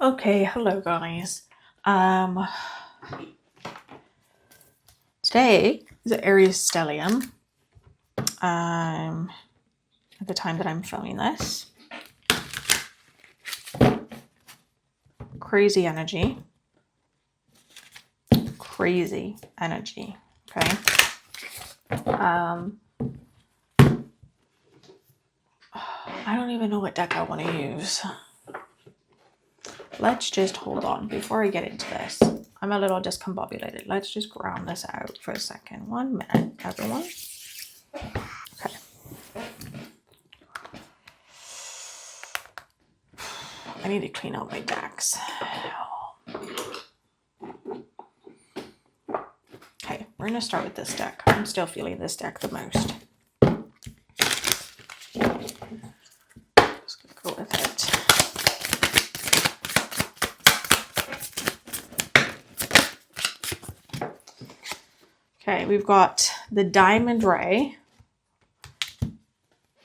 Okay, hello guys. Today is Aries stellium. At the time that I'm filming this. Crazy energy. Crazy energy. Okay. I don't even know what deck I want to use. Let's just hold on before I get into this. I'm a little discombobulated. Let's just ground this out for a second. 1 minute, everyone. Okay. I need to clean out my decks. Okay, we're going to start with this deck. I'm still feeling this deck the most. Just going to go with it. Okay, we've got the Diamond Ray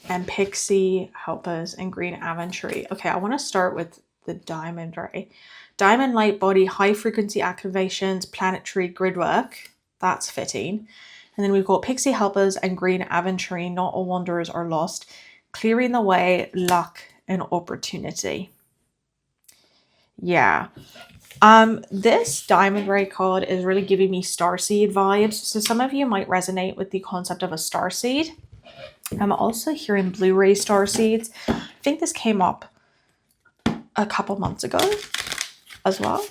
and Pixie Helpers and Green Aventurine. Okay, I want to start with the Diamond Ray. Diamond Light Body, High Frequency Activations, Planetary Gridwork. That's fitting. And then we've got Pixie Helpers and Green Aventurine. Not all wanderers are lost. Clearing the way, luck, and opportunity. Yeah. This Diamond Ray card is really giving me starseed vibes. So some of you might resonate with the concept of a starseed. I'm also hearing blue ray starseeds. I think this came up a couple months ago as well.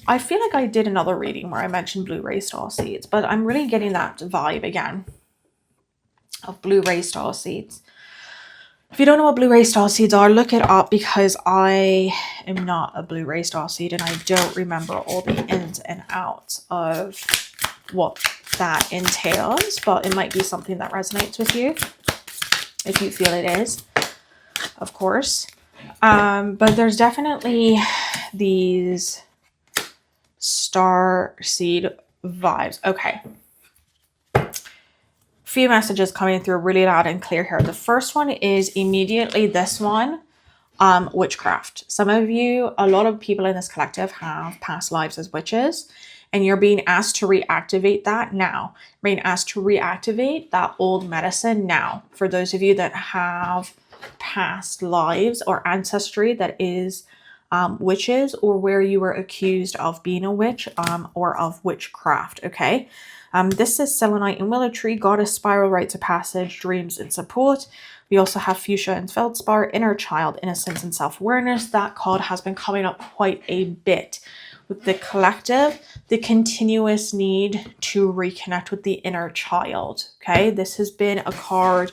I feel like I did another reading where I mentioned blue ray starseeds, but I'm really getting that vibe again of blue ray starseeds. If you don't know what blue ray starseeds are, look it up, because I am not a blue ray starseed and I don't remember all the ins and outs of what that entails, but it might be something that resonates with you if you feel it is, of course. But there's definitely these starseed vibes. Okay. Few messages coming through really loud and clear here. The first one is immediately this one, witchcraft. Some of you, a lot of people in this collective have past lives as witches, and you're being asked to reactivate that now. Being asked to reactivate that old medicine now. For those of you that have past lives or ancestry that is witches, or where you were accused of being a witch, or of witchcraft, okay? This is selenite and willow tree, goddess, spiral, rites of passage, dreams and support. We also have fuchsia and feldspar, inner child, innocence and self-awareness. That card has been coming up quite a bit with the collective, the continuous need to reconnect with the inner child. Okay, this has been a card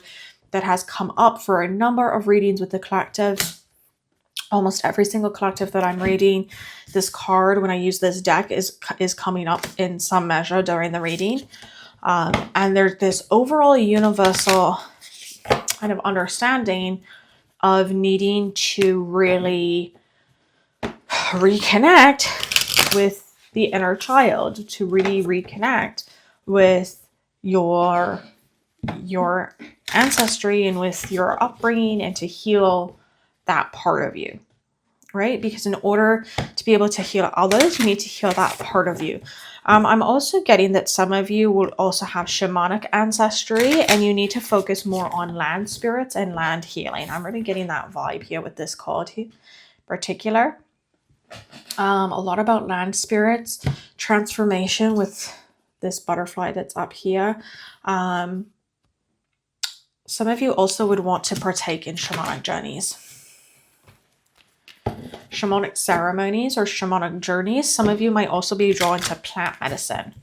that has come up for a number of readings with the collective. Almost every single collective that I'm reading, this card, when I use this deck, is coming up in some measure during the reading. And there's this overall universal kind of understanding of needing to really reconnect with the inner child, to really reconnect with your ancestry and with your upbringing, and to heal that part of you, right? Because in order to be able to heal others, you need to heal that part of you. I'm also getting that some of you will also have shamanic ancestry, and you need to focus more on land spirits and land healing. I'm really getting that vibe here with this card in particular. A lot about land spirits, transformation with this butterfly that's up here. Some of you also would want to partake in shamanic journeys, shamanic ceremonies, or shamanic journeys. Some of you might also be drawn to plant medicine,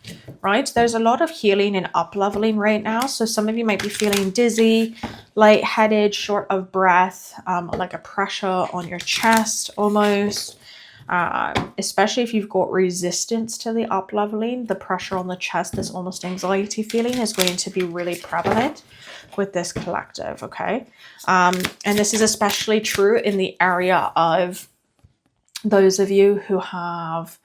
right? There's a lot of healing and up-leveling right now. So some of you might be feeling dizzy, lightheaded, short of breath, like a pressure on your chest almost. Especially if you've got resistance to the up-leveling, the pressure on the chest, this almost anxiety feeling, is going to be really prevalent with this collective, okay? And this is especially true in the area of those of you who have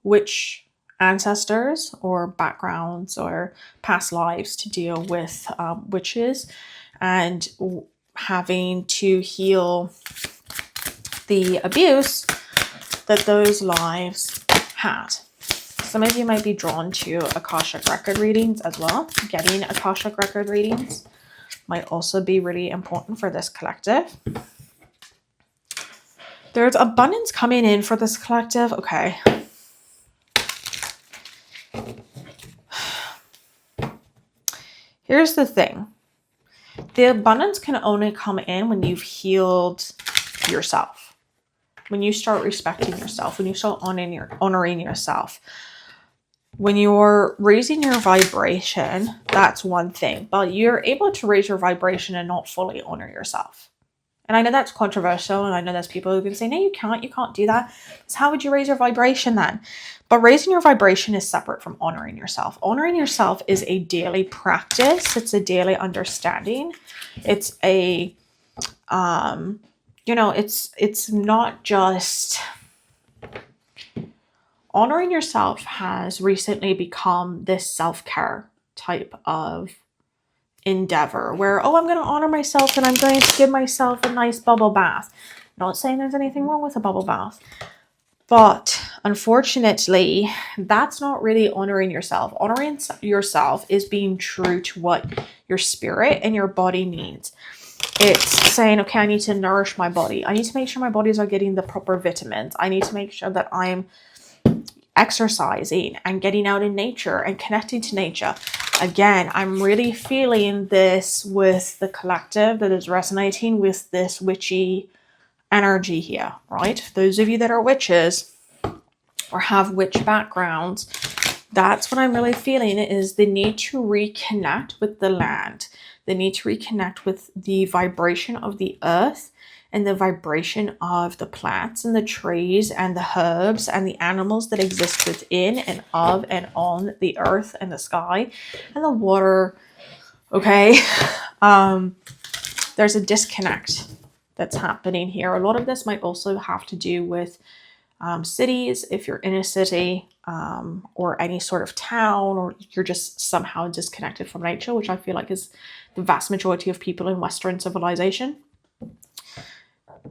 witch ancestors or backgrounds or past lives to deal with witches, and having to heal the abuse that those lives had. Some of you might be drawn to Akashic record readings as well. Getting Akashic record readings might also be really important for this collective. There's abundance coming in for this collective. Okay. Here's the thing. The abundance can only come in when you've healed yourself. When you start respecting yourself. When you start honoring yourself. When you're raising your vibration, that's one thing. But you're able to raise your vibration and not fully honor yourself. And I know that's controversial, and I know there's people who can say, no, you can't do that. So how would you raise your vibration then? But raising your vibration is separate from honoring yourself. Honoring yourself is a daily practice. It's a daily understanding. It's a, it's not just... Honoring yourself has recently become this self-care type of endeavor where, oh, I'm going to honor myself and I'm going to give myself a nice bubble bath. Not saying there's anything wrong with a bubble bath, but unfortunately, that's not really honoring yourself. Honoring yourself is being true to what your spirit and your body needs. It's saying, okay, I need to nourish my body. I need to make sure my bodies are getting the proper vitamins. I need to make sure that I'm exercising and getting out in nature and connecting to nature. Again, I'm really feeling this with the collective that is resonating with this witchy energy here, right? Those of you that are witches or have witch backgrounds, that's what I'm really feeling, is the need to reconnect with the land, the need to reconnect with the vibration of the earth and the vibration of the plants and the trees and the herbs and the animals that exist within and of and on the earth and the sky and the water. Okay. There's a disconnect that's happening here. A lot of this might also have to do with cities, if you're in a city or any sort of town, or you're just somehow disconnected from nature, which I feel like is the vast majority of people in Western civilization.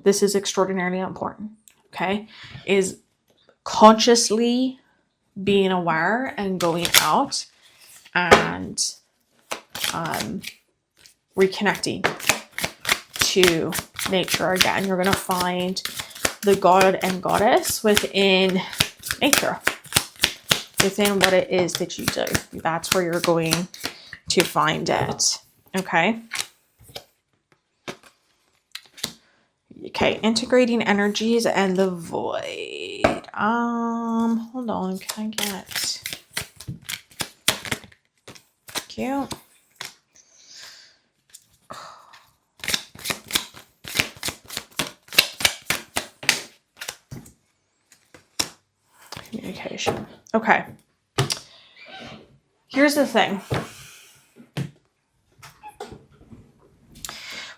This is extraordinarily important, okay? Is consciously being aware and going out and reconnecting to nature again. You're going to find the god and goddess within nature, within what it is that you do. That's where you're going to find it, okay? Okay, integrating energies and the void. Hold on, can I get... Cute. Communication. Okay. Here's the thing.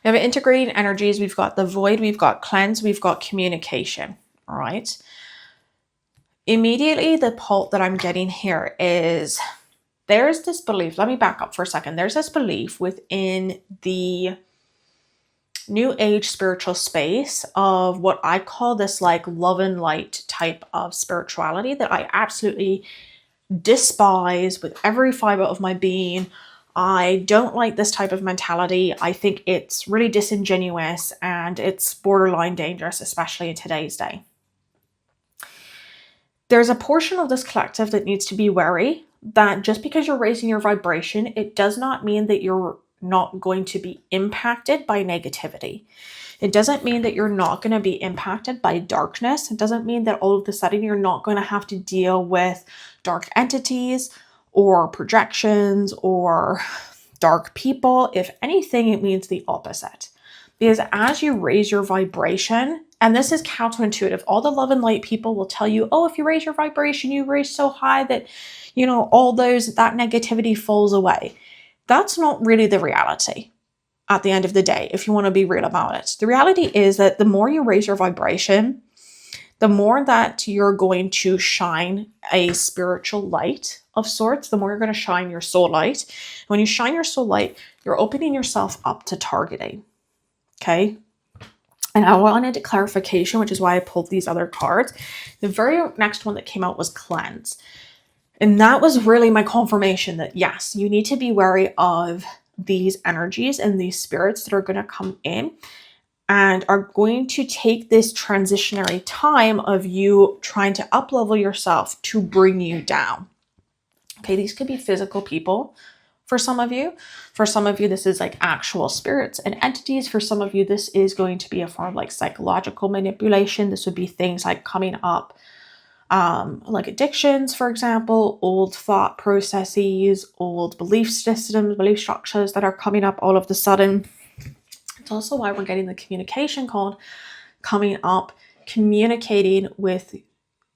We have integrating energies. We've got the void. We've got cleanse. We've got communication. All right. Immediately, the pull that I'm getting here is there's this belief. Let me back up for a second. There's this belief within the new age spiritual space of what I call this like love and light type of spirituality that I absolutely despise with every fiber of my being. I don't like this type of mentality. I think it's really disingenuous and it's borderline dangerous, especially in today's day. There's a portion of this collective that needs to be wary that just because you're raising your vibration, it does not mean that you're not going to be impacted by negativity. It doesn't mean that you're not going to be impacted by darkness. It doesn't mean that all of a sudden you're not going to have to deal with dark entities or projections or dark people. If anything, it means the opposite. Because as you raise your vibration, and this is counterintuitive, all the love and light people will tell you, oh, if you raise your vibration, you raise so high that, you know, all that negativity falls away. That's not really the reality at the end of the day, if you want to be real about it. The reality is that the more you raise your vibration, the more that you're going to shine a spiritual light of sorts, the more you're going to shine your soul light. When you shine your soul light, you're opening yourself up to targeting. Okay? And I wanted clarification, which is why I pulled these other cards. The very next one that came out was cleanse. And that was really my confirmation that yes, you need to be wary of these energies and these spirits that are going to come in and are going to take this transitionary time of you trying to up-level yourself to bring you down. Okay, these could be physical people for some of you. For some of you, this is like actual spirits and entities. For some of you, this is going to be a form of like psychological manipulation. This would be things like coming up, like addictions, for example, old thought processes, old belief systems, belief structures that are coming up all of a sudden. It's also why we're getting the communication card coming up, communicating with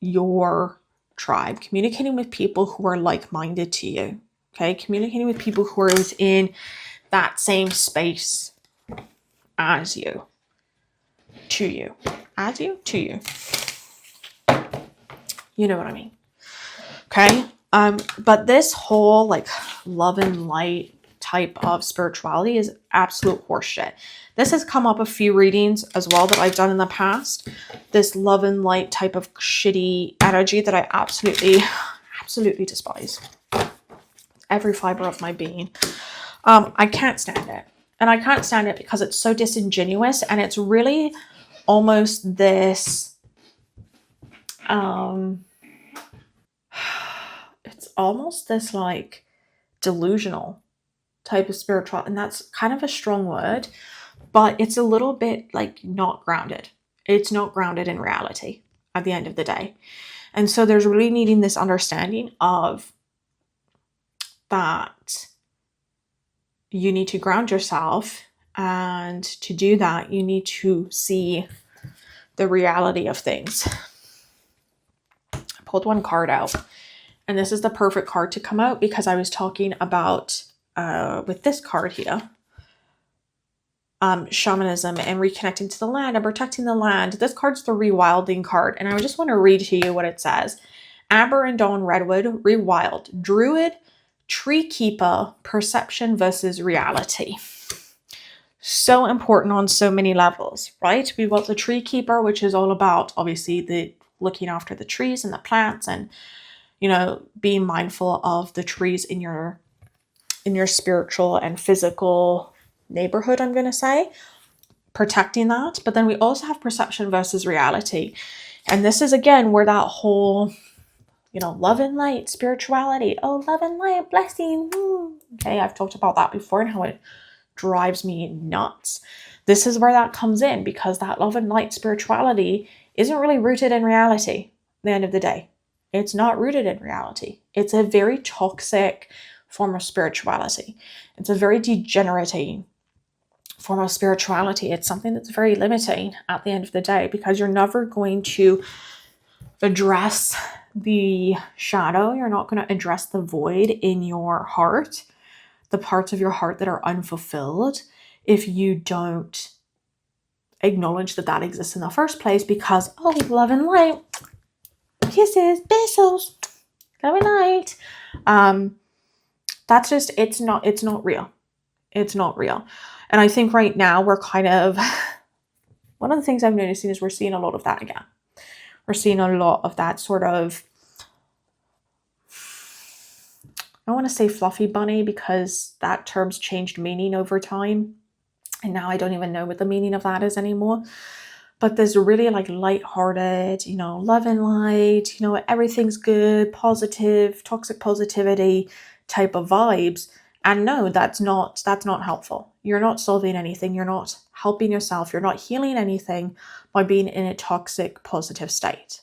your tribe, communicating with people who are like-minded to you. Okay, communicating with people who are within that same space as you, to you, as you, to you. You know what I mean? Okay, but this whole like love and light type of spirituality is absolute horseshit. This has come up a few readings as well that I've done in the past. This love and light type of shitty energy that I absolutely despise. Every fiber of my being. I can't stand it. And I can't stand it because it's so disingenuous and it's really almost this, it's almost this like delusional type of spiritual, and that's kind of a strong word, but it's a little bit like not grounded. It's not grounded in reality at the end of the day. And so there's really needing this understanding of that you need to ground yourself, and to do that you need to see the reality of things. I pulled one card out, and this is the perfect card to come out because I was talking about with this card here, shamanism and reconnecting to the land and protecting the land. This card's the rewilding card, and I just want to read to you what it says. Amber and Dawn Redwood, rewild, druid, tree keeper, perception versus reality. So important on so many levels, right? We've got the tree keeper, which is all about obviously the looking after the trees and the plants, and you know, being mindful of the trees in your spiritual and physical neighborhood, I'm going to say, protecting that. But then we also have perception versus reality. And this is again where that whole, you know, love and light, spirituality, oh, love and light, blessing. Okay, I've talked about that before and how it drives me nuts. This is where that comes in, because that love and light spirituality isn't really rooted in reality at the end of the day. It's not rooted in reality. It's a very toxic form of spirituality. It's a very degenerating form of spirituality. It's something that's very limiting at the end of the day, because you're never going to address the shadow. You're not going to address the void in your heart, the parts of your heart that are unfulfilled, if you don't acknowledge that that exists in the first place. Because, oh, love and light, kisses, besos, love and light. That's just, it's not real. It's not real. And I think right now we're kind of, one of the things I'm noticing is we're seeing a lot of that again. We're seeing a lot of that sort of, I don't want to say fluffy bunny, because that term's changed meaning over time. And now I don't even know what the meaning of that is anymore. But there's really like lighthearted, you know, love and light, you know, everything's good, positive, toxic positivity type of vibes. And no, that's not helpful. You're not solving anything. You're not helping yourself. You're not healing anything by being in a toxic positive state.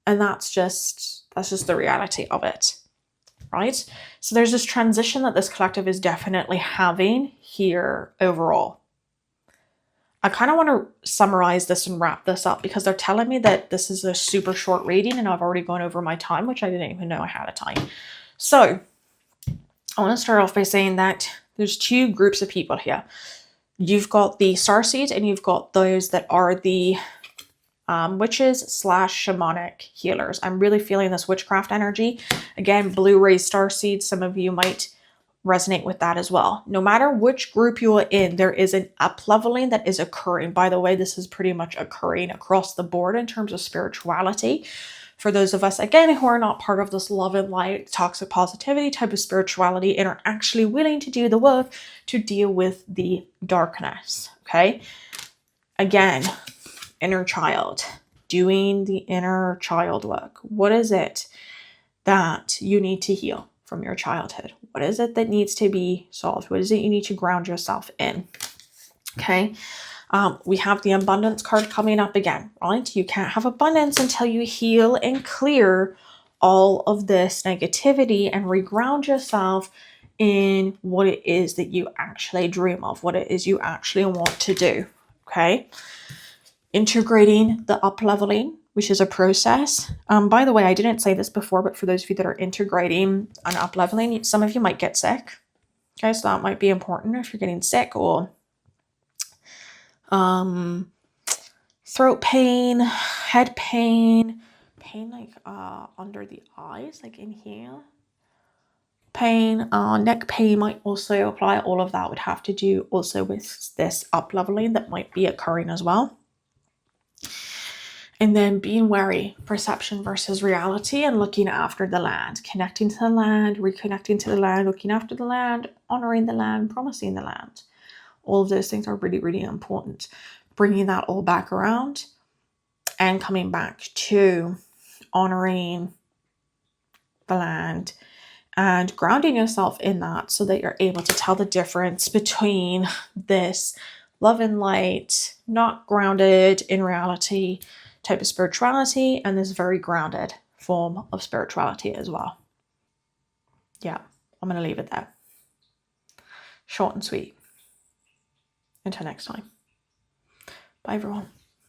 And that's just the reality of it, right? So there's this transition that this collective is definitely having here overall. I kind of want to summarize this and wrap this up, because they're telling me that this is a super short reading and I've already gone over my time, which I didn't even know I had a time. So I want to start off by saying that there's two groups of people here. You've got the Starseeds and you've got those that are the witches / shamanic healers. I'm really feeling this witchcraft energy. Again, blue Ray Starseeds. Some of you might resonate with that as well. No matter which group you are in, there is an up leveling that is occurring. By the way, this is pretty much occurring across the board in terms of spirituality. For those of us, again, who are not part of this love and light, toxic positivity type of spirituality and are actually willing to do the work to deal with the darkness, okay? Again, inner child, doing the inner child work. What is it that you need to heal from your childhood? What is it that needs to be solved? What is it you need to ground yourself in? Okay. We have the abundance card coming up again, right? You can't have abundance until you heal and clear all of this negativity and reground yourself in what it is that you actually dream of, what it is you actually want to do. Okay. Integrating the up leveling, which is a process. By the way, I didn't say this before, but for those of you that are integrating an up leveling, some of you might get sick. Okay, so that might be important if you're getting sick, or throat pain, head pain, pain like under the eyes, like in here. Pain, neck pain might also apply. All of that would have to do also with this up leveling that might be occurring as well. And then being wary, perception versus reality, and looking after the land, connecting to the land, reconnecting to the land, looking after the land, honoring the land, promising the land. All of those things are really, really important. Bringing that all back around and coming back to honoring the land and grounding yourself in that so that you're able to tell the difference between this love and light, not grounded in reality type of spirituality, and this very grounded form of spirituality as well. Yeah, I'm going to leave it there. Short and sweet. Until next time. Bye, everyone.